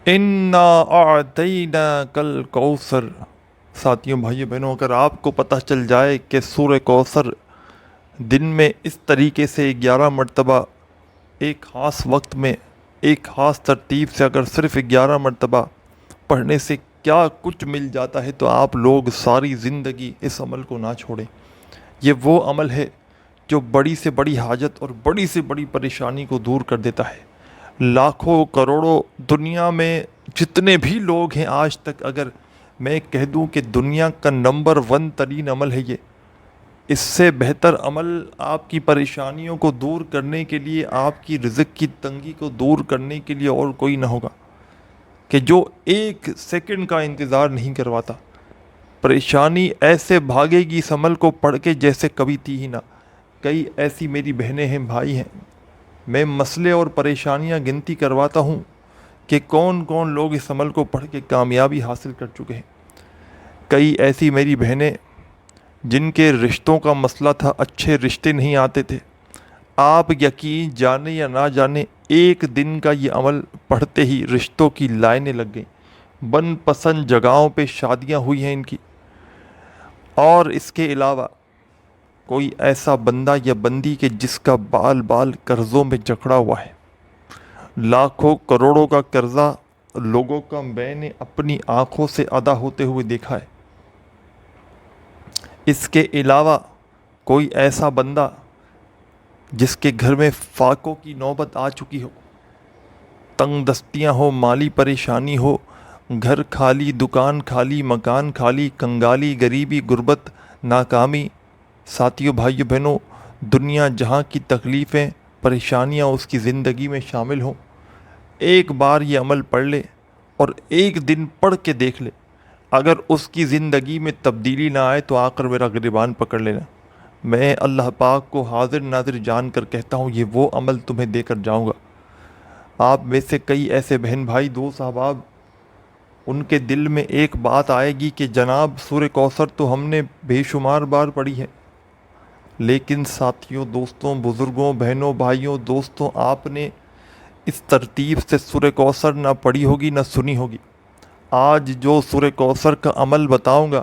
انا اعطینا کل کوثر۔ ساتھیوں، بھائیوں، بہنوں، اگر آپ کو پتہ چل جائے کہ سورہ کوثر دن میں اس طریقے سے 11 مرتبہ ایک خاص وقت میں ایک خاص ترتیب سے اگر صرف 11 مرتبہ پڑھنے سے کیا کچھ مل جاتا ہے، تو آپ لوگ ساری زندگی اس عمل کو نہ چھوڑیں۔ یہ وہ عمل ہے جو بڑی سے بڑی حاجت اور بڑی سے بڑی پریشانی کو دور کر دیتا ہے۔ لاکھوں کروڑوں دنیا میں جتنے بھی لوگ ہیں آج تک، اگر میں کہہ دوں کہ دنیا کا نمبر 1 ترین عمل ہے یہ، اس سے بہتر عمل آپ کی پریشانیوں کو دور کرنے کے لیے، آپ کی رزق کی تنگی کو دور کرنے کے لیے اور کوئی نہ ہوگا، کہ جو ایک سیکنڈ کا انتظار نہیں کرواتا۔ پریشانی ایسے بھاگے گی اس عمل کو پڑھ کے جیسے کبھی تھی ہی نہ۔ کئی ایسی میری بہنیں ہیں، بھائی ہیں، میں مسئلے اور پریشانیاں گنتی کرواتا ہوں کہ کون کون لوگ اس عمل کو پڑھ کے کامیابی حاصل کر چکے ہیں۔ کئی ایسی میری بہنیں جن کے رشتوں کا مسئلہ تھا، اچھے رشتے نہیں آتے تھے، آپ یقین جانے یا نہ جانے ایک دن کا یہ عمل پڑھتے ہی رشتوں کی لائنیں لگ گئیں، من پسند جگہوں پہ شادیاں ہوئی ہیں ان کی۔ اور اس کے علاوہ کوئی ایسا بندہ یا بندی کہ جس کا بال بال قرضوں میں جکڑا ہوا ہے، لاکھوں کروڑوں کا قرضہ لوگوں کا میں نے اپنی آنکھوں سے ادا ہوتے ہوئے دیکھا ہے۔ اس کے علاوہ کوئی ایسا بندہ جس کے گھر میں فاقوں کی نوبت آ چکی ہو، تنگ دستیاں ہو، مالی پریشانی ہو، گھر خالی، دکان خالی، مکان خالی، کنگالی، غریبی، غربت، ناکامی۔ ساتھیوں، بھائیوں، بہنوں، دنیا جہاں کی تکلیفیں، پریشانیاں اس کی زندگی میں شامل ہوں، ایک بار یہ عمل پڑھ لے اور ایک دن پڑھ کے دیکھ لے۔ اگر اس کی زندگی میں تبدیلی نہ آئے تو آ کر میرا گریبان پکڑ لینا۔ میں اللہ پاک کو حاضر ناظر جان کر کہتا ہوں، یہ وہ عمل تمہیں دے کر جاؤں گا۔ آپ میں سے کئی ایسے بہن بھائی، دوست احباب، ان کے دل میں ایک بات آئے گی کہ جناب سورہ کوثر تو ہم نے بے شمار بار پڑھی ہے، لیکن ساتھیوں، دوستوں، بزرگوں، بہنوں، بھائیوں، دوستوں، آپ نے اس ترتیب سے سورہ کوثر نہ پڑھی ہوگی نہ سنی ہوگی۔ آج جو سورہ کوثر کا عمل بتاؤں گا،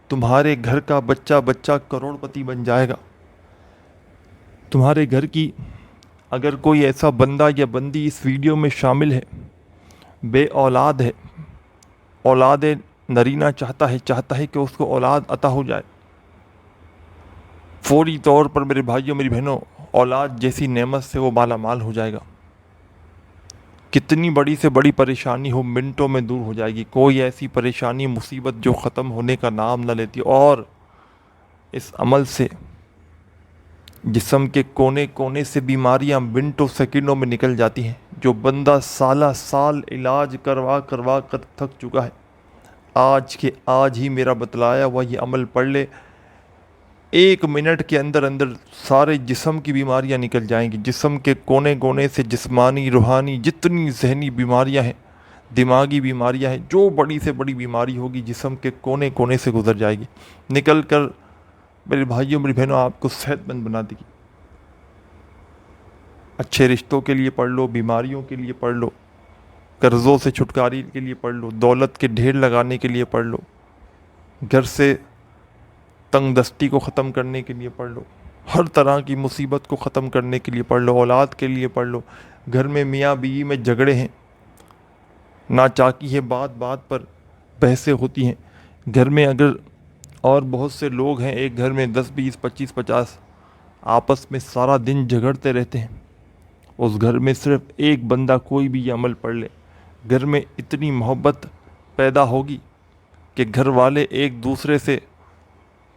تمہارے گھر کا بچہ بچہ کروڑ پتی بن جائے گا۔ تمہارے گھر کی اگر کوئی ایسا بندہ یا بندی اس ویڈیو میں شامل ہے، بے اولاد ہے، اولاد نرینہ چاہتا ہے کہ اس کو اولاد عطا ہو جائے، فوری طور پر میرے بھائیوں، میری بہنوں، اولاد جیسی نعمت سے وہ مالا مال ہو جائے گا۔ کتنی بڑی سے بڑی پریشانی ہو، منٹوں میں دور ہو جائے گی۔ کوئی ایسی پریشانی، مصیبت جو ختم ہونے کا نام نہ لیتی، اور اس عمل سے جسم کے کونے کونے سے بیماریاں منٹوں سیکنڈوں میں نکل جاتی ہیں۔ جو بندہ سالہ سال علاج کروا کر تھک چکا ہے، آج کے آج ہی میرا بتلایا ہوا یہ عمل پڑھ لے، 1 منٹ کے اندر اندر سارے جسم کی بیماریاں نکل جائیں گی۔ جسم کے کونے کونے سے جسمانی، روحانی، جتنی ذہنی بیماریاں ہیں، دماغی بیماریاں ہیں، جو بڑی سے بڑی بیماری ہوگی جسم کے کونے کونے سے گزر جائے گی، نکل کر میرے بھائیوں، میری بہنوں، آپ کو صحت مند بنا دے گی۔ اچھے رشتوں کے لیے پڑھ لو، بیماریوں کے لیے پڑھ لو، قرضوں سے چھٹکاری کے لیے پڑھ لو، دولت کے ڈھیر لگانے کے لیے پڑھ لو، گھر سے تنگ دستی کو ختم کرنے کے لیے پڑھ لو، ہر طرح کی مصیبت کو ختم کرنے کے لیے پڑھ لو، اولاد کے لیے پڑھ لو۔ گھر میں میاں بیوی میں جھگڑے ہیں، ناچاکی ہے، بات بات پر بحثیں ہوتی ہیں، گھر میں اگر اور بہت سے لوگ ہیں، ایک گھر میں 10 20 25 50 آپس میں سارا دن جھگڑتے رہتے ہیں، اس گھر میں صرف ایک بندہ کوئی بھی یہ عمل پڑھ لے، گھر میں اتنی محبت پیدا ہوگی کہ گھر والے ایک دوسرے سے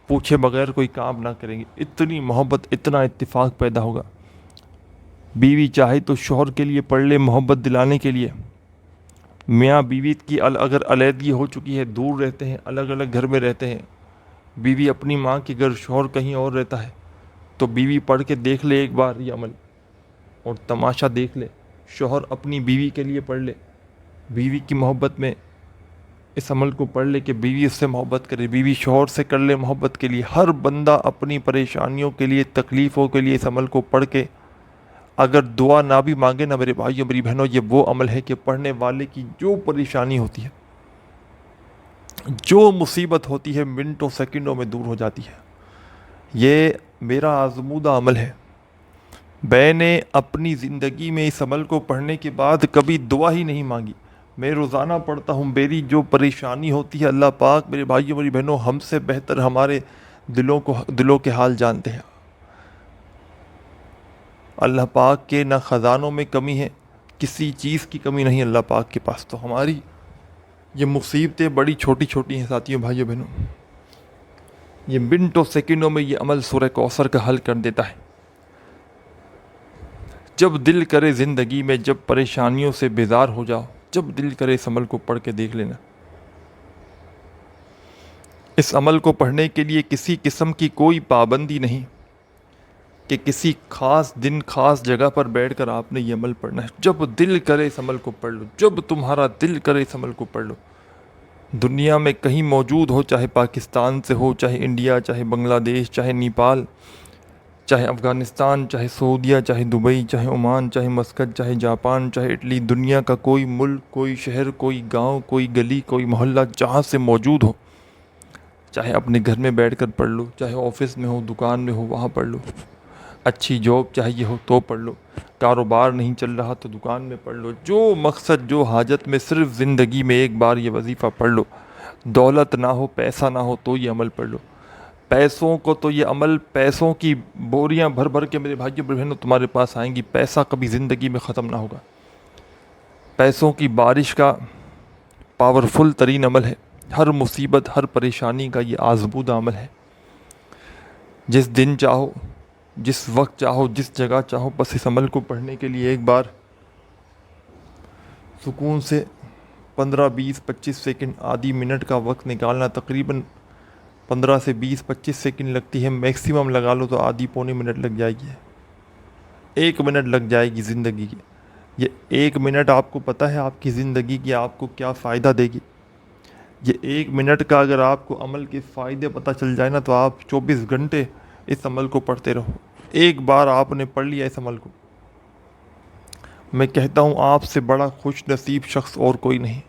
پوچھے بغیر کوئی کام نہ کریں گے۔ اتنی محبت، اتنا اتفاق پیدا ہوگا۔ بیوی چاہے تو شوہر کے لیے پڑھ لے، محبت دلانے کے لیے۔ میاں بیوی کی اگر علیحدگی ہو چکی ہے، دور رہتے ہیں، الگ الگ گھر میں رہتے ہیں، بیوی اپنی ماں کے گھر، شوہر کہیں اور رہتا ہے، تو بیوی پڑھ کے دیکھ لے ایک بار یہ عمل، اور تماشا دیکھ لے۔ شوہر اپنی بیوی کے لیے پڑھ لے، بیوی کی محبت میں اس عمل کو پڑھ لے کہ بیوی اس سے محبت کرے، بیوی شوہر سے کر لے محبت کے لیے۔ ہر بندہ اپنی پریشانیوں کے لیے، تکلیفوں کے لیے اس عمل کو پڑھ کے اگر دعا نہ بھی مانگے نا میرے بھائیوں میری بہنوں، یہ وہ عمل ہے کہ پڑھنے والے کی جو پریشانی ہوتی ہے، جو مصیبت ہوتی ہے، منٹوں سیکنڈوں میں دور ہو جاتی ہے۔ یہ میرا آزمودہ عمل ہے۔ میں نے اپنی زندگی میں اس عمل کو پڑھنے کے بعد کبھی دعا ہی نہیں مانگی۔ میں روزانہ پڑھتا ہوں، میری جو پریشانی ہوتی ہے اللہ پاک میرے بھائیوں میری بہنوں ہم سے بہتر ہمارے دلوں کے حال جانتے ہیں۔ اللہ پاک کے نہ خزانوں میں کمی ہے، کسی چیز کی کمی نہیں اللہ پاک کے پاس۔ تو ہماری یہ مصیبتیں بڑی چھوٹی چھوٹی ہیں ساتھیوں بھائیوں بہنوں۔ یہ منٹوں سیکنڈوں میں یہ عمل سورہ کوثر کا حل کر دیتا ہے۔ جب دل کرے زندگی میں، جب پریشانیوں سے بیزار ہو جاؤ، جب دل کرے اس عمل کو پڑھ کے دیکھ لینا۔ اس عمل کو پڑھنے کے لیے کسی قسم کی کوئی پابندی نہیں کہ کسی خاص دن خاص جگہ پر بیٹھ کر آپ نے یہ عمل پڑھنا ہے۔ جب دل کرے اس عمل کو پڑھ لو، جب تمہارا دل کرے اس عمل کو پڑھ لو۔ دنیا میں کہیں موجود ہو، چاہے پاکستان سے ہو، چاہے انڈیا، چاہے بنگلہ دیش، چاہے نیپال، چاہے افغانستان، چاہے سعودیہ، چاہے دبئی، چاہے عمان، چاہے مسقط، چاہے جاپان، چاہے اٹلی، دنیا کا کوئی ملک، کوئی شہر، کوئی گاؤں، کوئی گلی، کوئی محلہ جہاں سے موجود ہو، چاہے اپنے گھر میں بیٹھ کر پڑھ لو، چاہے آفس میں ہو، دکان میں ہو، وہاں پڑھ لو، اچھی جاب چاہیے ہو تو پڑھ لو، کاروبار نہیں چل رہا تو دکان میں پڑھ لو، جو مقصد جو حاجت میں صرف زندگی میں ایک بار یہ وظیفہ پڑھ لو۔ دولت نہ ہو، پیسہ نہ ہو تو یہ عمل پڑھ لو۔ پیسوں کو تو یہ عمل، پیسوں کی بوریاں بھر بھر کے میرے بھائیوں بہنوں تمہارے پاس آئیں گی، پیسہ کبھی زندگی میں ختم نہ ہوگا۔ پیسوں کی بارش کا پاورفل ترین عمل ہے۔ ہر مصیبت، ہر پریشانی کا یہ آزمودہ عمل ہے۔ جس دن چاہو، جس وقت چاہو، جس جگہ چاہو، بس اس عمل کو پڑھنے کے لیے ایک بار سکون سے 15 20 25 سیکنڈ، آدھی منٹ کا وقت نکالنا۔ تقریباً 15 سے 20 25 سیکنڈ لگتی ہے، میکسیمم لگا لو تو آدھی پونے منٹ لگ جائے گی، 1 منٹ لگ جائے گی زندگی کی۔ یہ 1 منٹ آپ کو پتہ ہے آپ کی زندگی کی آپ کو کیا فائدہ دے گی؟ یہ 1 منٹ کا اگر آپ کو عمل کے فائدے پتہ چل جائے نا تو آپ 24 گھنٹے اس عمل کو پڑھتے رہو۔ ایک بار آپ نے پڑھ لیا اس عمل کو، میں کہتا ہوں آپ سے بڑا خوش نصیب شخص اور کوئی نہیں۔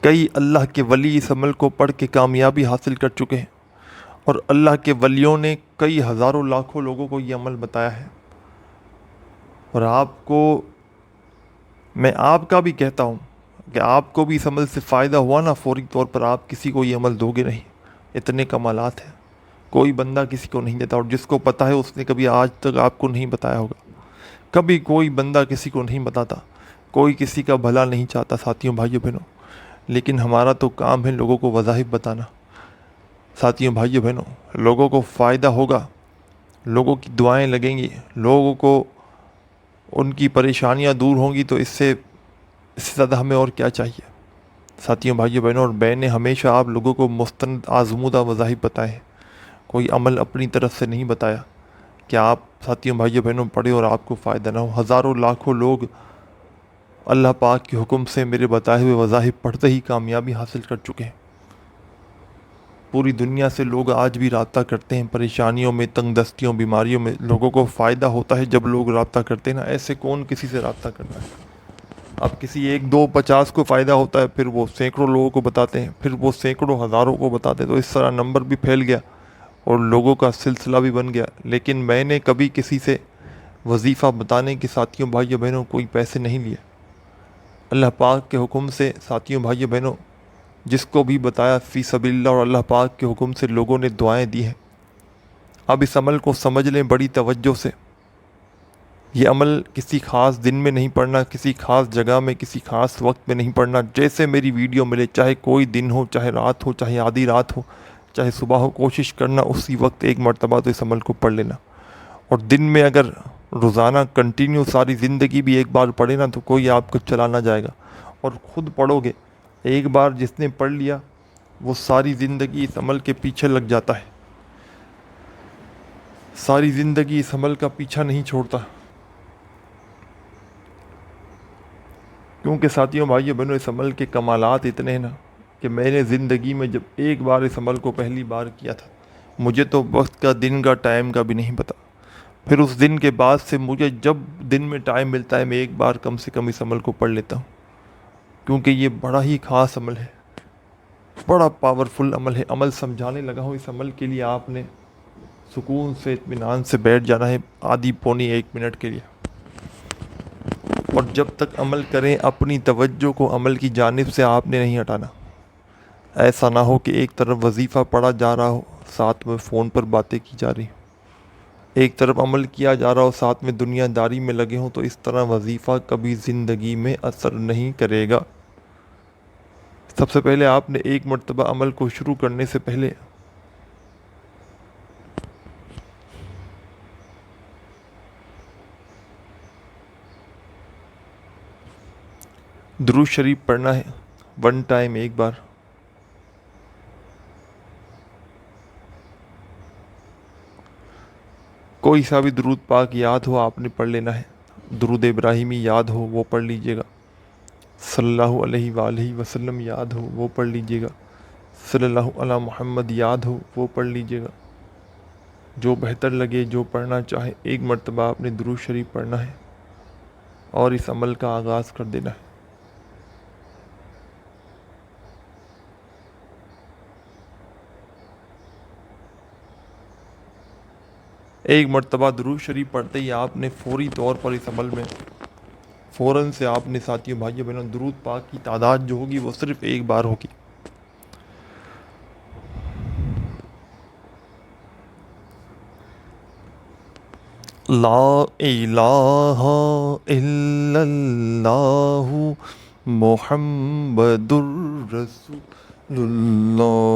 کئی اللہ کے ولی اس عمل کو پڑھ کے کامیابی حاصل کر چکے ہیں، اور اللہ کے ولیوں نے کئی ہزاروں لاکھوں لوگوں کو یہ عمل بتایا ہے۔ اور آپ کو میں آپ کا بھی کہتا ہوں کہ آپ کو بھی اس عمل سے فائدہ ہوا نا، فوری طور پر آپ کسی کو یہ عمل دو گے نہیں۔ اتنے کمالات ہیں، کوئی بندہ کسی کو نہیں دیتا، اور جس کو پتہ ہے اس نے کبھی آج تک آپ کو نہیں بتایا ہوگا۔ کبھی کوئی بندہ کسی کو نہیں بتاتا، کوئی کسی کا بھلا نہیں چاہتا ساتھیوں بھائیوں بہنوں، لیکن ہمارا تو کام ہے لوگوں کو وظائف بتانا۔ ساتھیوں بھائیوں بہنوں، لوگوں کو فائدہ ہوگا، لوگوں کی دعائیں لگیں گی، لوگوں کو ان کی پریشانیاں دور ہوں گی، تو اس سے زیادہ ہمیں اور کیا چاہیے؟ ساتھیوں بھائیوں بہنوں، اور میں نے ہمیشہ آپ لوگوں کو مستند آزمودہ وظائف بتائے ہیں، کوئی عمل اپنی طرف سے نہیں بتایا کہ آپ ساتھیوں بھائیوں بہنوں پڑھیں اور آپ کو فائدہ نہ ہو۔ ہزاروں لاکھوں لوگ اللہ پاک کے حکم سے میرے بتائے ہوئے وظائف پڑھتے ہی کامیابی حاصل کر چکے ہیں۔ پوری دنیا سے لوگ آج بھی رابطہ کرتے ہیں، پریشانیوں میں، تنگ دستیوں، بیماریوں میں لوگوں کو فائدہ ہوتا ہے جب لوگ رابطہ کرتے ہیں نا۔ ایسے کون کسی سے رابطہ کرتا ہے؟ اب کسی 1 2 50 کو فائدہ ہوتا ہے، پھر وہ سینکڑوں لوگوں کو بتاتے ہیں، پھر وہ سینکڑوں ہزاروں کو بتاتے ہیں، تو اس طرح نمبر بھی پھیل گیا اور لوگوں کا سلسلہ بھی بن گیا۔ لیکن میں نے کبھی کسی سے وظیفہ بتانے کے ساتھیوں بھائیوں بہنوں کوئی پیسے نہیں لیے۔ اللہ پاک کے حکم سے ساتھیوں بھائیوں بہنوں جس کو بھی بتایا فی سبیل اللہ، اور اللہ پاک کے حکم سے لوگوں نے دعائیں دی ہیں۔ اب اس عمل کو سمجھ لیں بڑی توجہ سے۔ یہ عمل کسی خاص دن میں نہیں پڑھنا، کسی خاص جگہ میں، کسی خاص وقت میں نہیں پڑھنا۔ جیسے میری ویڈیو ملے، چاہے کوئی دن ہو، چاہے رات ہو، چاہے آدھی رات ہو، چاہے صبح ہو، کوشش کرنا اسی وقت 1 مرتبہ تو اس عمل کو پڑھ لینا۔ اور دن میں اگر روزانہ کنٹینیو ساری زندگی بھی ایک بار پڑھے نا تو کوئی آپ کو چلا نہ جائے گا، اور خود پڑھو گے۔ ایک بار جس نے پڑھ لیا وہ ساری زندگی اس عمل کے پیچھے لگ جاتا ہے، ساری زندگی اس عمل کا پیچھا نہیں چھوڑتا۔ کیونکہ ساتھیوں بھائیوں بہنوں اس عمل کے کمالات اتنے ہیں نا کہ میں نے زندگی میں جب ایک بار اس عمل کو پہلی بار کیا تھا، مجھے تو وقت کا، دن کا، ٹائم کا بھی نہیں پتا۔ پھر اس دن کے بعد سے مجھے جب دن میں ٹائم ملتا ہے میں ایک بار کم سے کم اس عمل کو پڑھ لیتا ہوں، کیونکہ یہ بڑا ہی خاص عمل ہے، بڑا پاورفل عمل ہے۔ عمل سمجھانے لگا ہوں، اس عمل کے لیے آپ نے سکون سے اطمینان سے بیٹھ جانا ہے آدھی پونی 1 منٹ کے لیے، اور جب تک عمل کریں اپنی توجہ کو عمل کی جانب سے آپ نے نہیں ہٹانا۔ ایسا نہ ہو کہ ایک طرف وظیفہ پڑھا جا رہا ہو، ساتھ میں فون پر باتیں کی جا رہی ہوں، ایک طرف عمل کیا جا رہا ہو، ساتھ میں دنیا داری میں لگے ہوں، تو اس طرح وظیفہ کبھی زندگی میں اثر نہیں کرے گا۔ سب سے پہلے آپ نے ایک مرتبہ عمل کو شروع کرنے سے پہلے درود شریف پڑھنا ہے، 1 ٹائم، ایک بار۔ کوئی سا بھی درود پاک یاد ہو آپ نے پڑھ لینا ہے۔ درود ابراہیمی یاد ہو وہ پڑھ لیجئے گا، صلی اللہ علیہ وآلہ وسلم یاد ہو وہ پڑھ لیجئے گا، صلی اللہ علی محمد یاد ہو وہ پڑھ لیجئے گا، جو بہتر لگے، جو پڑھنا چاہے، ایک مرتبہ آپ نے درود شریف پڑھنا ہے اور اس عمل کا آغاز کر دینا ہے۔ ایک مرتبہ درود شریف پڑھتے ہی آپ نے فوری طور پر اس عمل میں فوراً سے آپ نے ساتھیوں بھائیوں بہنوں درود پاک کی تعداد جو ہوگی وہ صرف ایک بار ہوگی۔ لا الہ الا اللہ محمد الرسول اللہ۔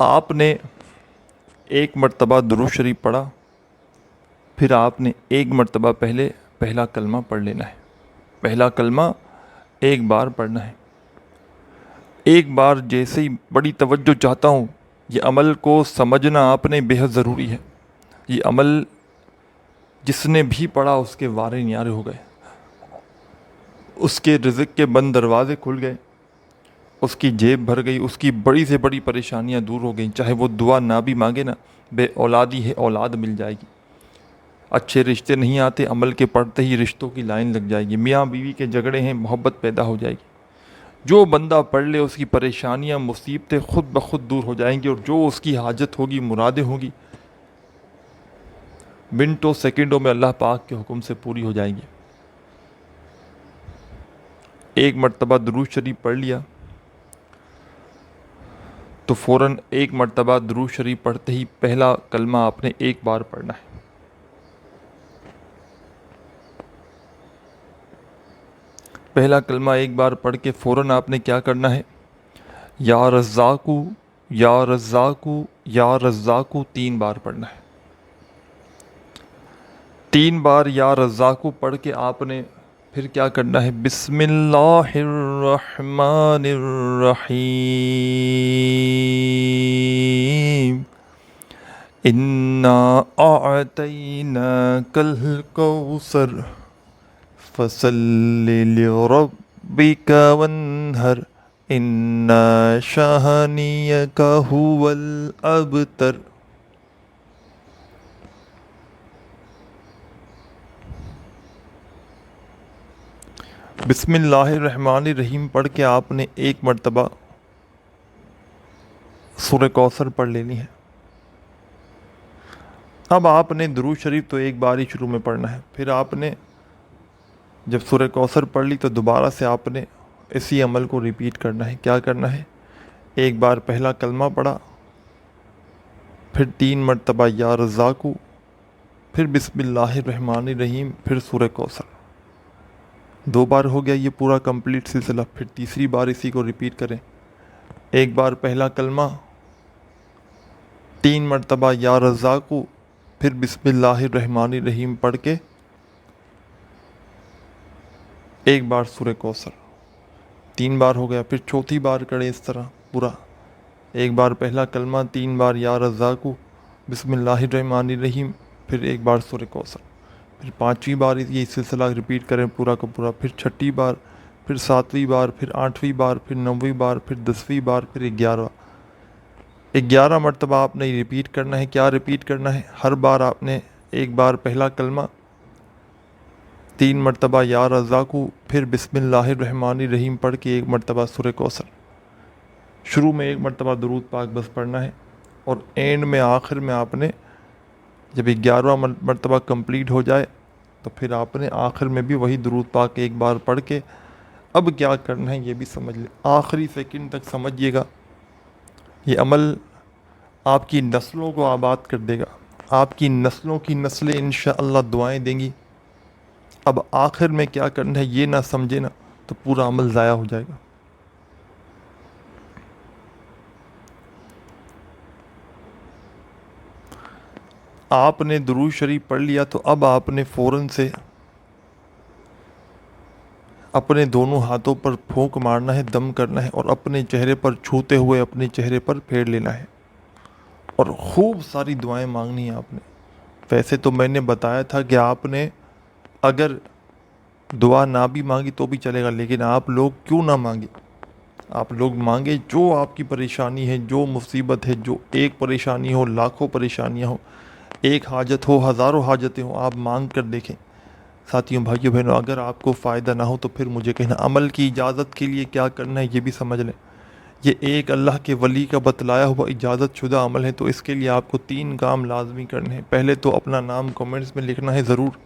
آپ نے ایک مرتبہ درود شریف پڑھا، پھر آپ نے ایک مرتبہ پہلے پہلا کلمہ پڑھ لینا ہے۔ پہلا کلمہ ایک بار پڑھنا ہے، ایک بار جیسے ہی۔ بڑی توجہ چاہتا ہوں، یہ عمل کو سمجھنا آپ نے بے حد ضروری ہے۔ یہ عمل جس نے بھی پڑھا اس کے وارے نیارے ہو گئے، اس کے رزق کے بند دروازے کھل گئے، اس کی جیب بھر گئی، اس کی بڑی سے بڑی پریشانیاں دور ہو گئیں۔ چاہے وہ دعا نہ بھی مانگے نا، بے اولادی ہے اولاد مل جائے گی، اچھے رشتے نہیں آتے، عمل کے پڑھتے ہی رشتوں کی لائن لگ جائے گی، میاں بیوی کے جھگڑے ہیں، محبت پیدا ہو جائے گی۔ جو بندہ پڑھ لے اس کی پریشانیاں مصیبتیں خود بخود دور ہو جائیں گی، اور جو اس کی حاجت ہوگی، مرادیں ہوگی، منٹوں سیکنڈوں میں اللہ پاک کے حکم سے پوری ہو جائیں گی۔ ایک مرتبہ درود شریف پڑھ لیا تو فوراً ایک مرتبہ درود شریف پڑھتے ہی پہلا کلمہ آپ نے ایک بار پڑھنا ہے۔ پہلا کلمہ ایک بار پڑھ کے فوراً آپ نے کیا کرنا ہے؟ یا رزاقو یا رزاقو یا رزاقو 3 بار پڑھنا ہے۔ 3 بار یا رزاقو پڑھ کے آپ نے پھر کیا کرنا ہے؟ بسم اللہ الرحمن الرحیم، انا اعطیناک الکوثر فصل لربک وانہر ان شانئک هو الابتر۔ بسم اللہ الرحمن الرحیم پڑھ کے آپ نے ایک مرتبہ سورہ کوثر پڑھ لینی ہے۔ اب آپ نے درود شریف تو ایک بار ہی شروع میں پڑھنا ہے، پھر آپ نے جب سورہ کوثر پڑھ لی تو دوبارہ سے آپ نے اسی عمل کو ریپیٹ کرنا ہے۔ کیا کرنا ہے؟ ایک بار پہلا کلمہ پڑھا، پھر 3 مرتبہ یا رزاقو، پھر بسم اللہ الرحمن الرحیم، پھر سورہ کوثر۔ 2 بار ہو گیا یہ پورا کمپلیٹ سلسلہ۔ پھر تیسری بار اسی کو ریپیٹ کریں، ایک بار پہلا کلمہ، 3 مرتبہ یا رزاقو، پھر بسم اللہ الرحمن الرحیم پڑھ کے ایک بار سورہ کوثر۔ 3 بار ہو گیا، پھر چوتھی بار کریں اس طرح پورا، ایک بار پہلا کلمہ، 3 بار یا رزاقو، بسم اللہ الرحمن الرحیم، پھر ایک بار سورہ کوثر، پھر 5ویں بار یہ سلسلہ ریپیٹ کریں پورا کا پورا، پھر 6ٹھی بار، پھر 7ویں بار، پھر 8ویں بار، پھر 9ویں بار، پھر 10ویں بار، پھر 11واں۔ 11 مرتبہ آپ نے ریپیٹ کرنا ہے. کیا ریپیٹ کرنا ہے؟ ہر بار آپ نے ایک بار پہلا کلمہ، 3 مرتبہ یا رزاقو، پھر بسم اللہ الرحمن الرحیم پڑھ کے 1 مرتبہ سورہ کوثر. شروع میں 1 مرتبہ درود پاک بس پڑھنا ہے، اور اینڈ میں آخر میں آپ نے جب 11واں مرتبہ کمپلیٹ ہو جائے تو پھر آپ نے آخر میں بھی وہی درود پاک ایک بار پڑھ کے اب کیا کرنا ہے یہ بھی سمجھ لیں. آخری سیکنڈ تک سمجھیے گا. یہ عمل آپ کی نسلوں کو آباد کر دے گا. آپ کی نسلوں کی نسلیں انشاءاللہ دعائیں دیں گی. اب آخر میں کیا کرنا ہے یہ نہ سمجھے نا تو پورا عمل ضائع ہو جائے گا. آپ نے درود شریف پڑھ لیا تو اب آپ نے فوراً سے اپنے دونوں ہاتھوں پر پھونک مارنا ہے، دم کرنا ہے، اور اپنے چہرے پر چھوتے ہوئے اپنے چہرے پر پھیر لینا ہے، اور خوب ساری دعائیں مانگنی ہیں آپ نے. ویسے تو میں نے بتایا تھا کہ آپ نے اگر دعا نہ بھی مانگی تو بھی چلے گا، لیکن آپ لوگ کیوں نہ مانگے؟ آپ لوگ مانگے جو آپ کی پریشانی ہے، جو مصیبت ہے، جو ایک پریشانی ہو، لاکھوں پریشانیاں ہوں، ایک حاجت ہو، ہزاروں حاجتیں ہوں، آپ مانگ کر دیکھیں. ساتھیوں، بھائیوں، بہنوں، اگر آپ کو فائدہ نہ ہو تو پھر مجھے کہنا. عمل کی اجازت کے لیے کیا کرنا ہے یہ بھی سمجھ لیں. یہ ایک اللہ کے ولی کا بتلایا ہوا اجازت شدہ عمل ہے، تو اس کے لیے آپ کو 3 کام لازمی کرنے ہیں. پہلے تو اپنا نام کمنٹس میں لکھنا ہے ضرور.